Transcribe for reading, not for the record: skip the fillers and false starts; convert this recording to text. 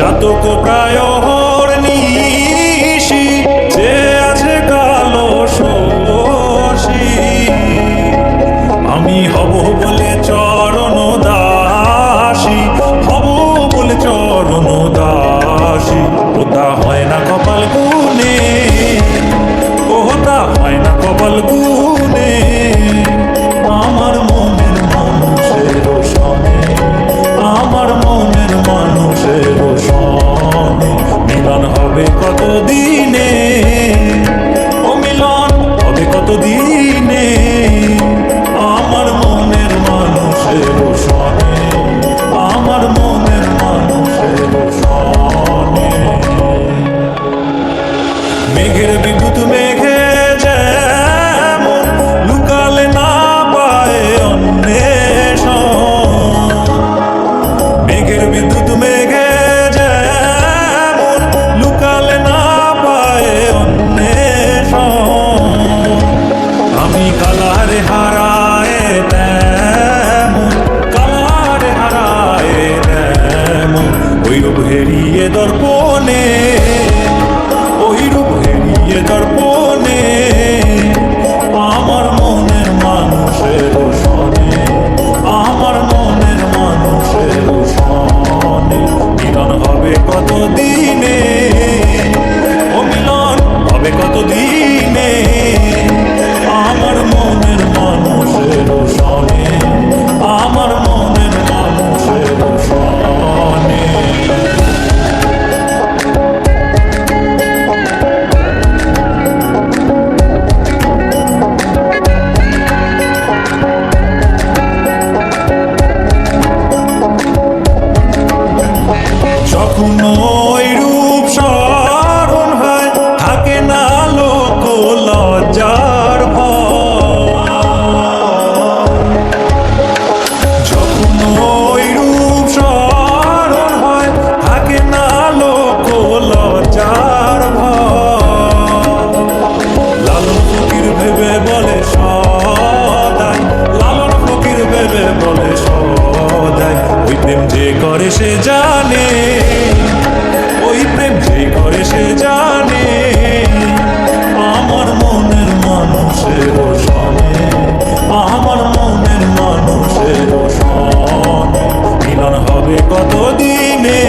চাতক প্রায় নিশি যে আছে কালো শোষী আমি হব বলে চরণ দাসী হব বলে চরণ দাসী ওটা হয় না কপাল গুনে ওটা হয় না কপাল গুনে আমার মনের মানুষের সনে আমার মনের মানুষের সনে মিলন হবে কত দিনে ও মিলন হবে কত দিনে আমার মনের মানুষের সনে আমার মনের মানুষের সনে মেঘের বিদ্যুৎ মেঘে যেমন লুকালে না পায় অন্বেষণ মেঘের বিদ্যুৎ মেঘে যেমন লুকালে না পায় অন্বেষণ আমি কালারে হারায় তেমন কালারে হারায় তেমন ওই রূপ হেরিয়ে দর্পণে ওই রূপ হেরিয়ে দর্পণে আমার মনের মানুষের সনে আমার মনের মানুষের সনে মিলন হবে কত দিনে ও মিলন হবে কত দিনে আমার মনের মানুষের সনে আমার মনের মানুষের সনে যখন ওই রূপ স্মরণ হয় থাকে না লোক লজ্জার ভয় যখন ওই রূপ স্মরণ হয় থাকে না লোক লজ্জার ভয় লালন ফকির ভেবে বলে সদাই লালন ফকির ভেবে বলে সদাই ওই প্রেম যে করে সে জানে ওই প্রেম যে করে সে জানে আমার মনের মানুষের সনে আমার মনের মানুষের সনে মিলন হবে কত দিনে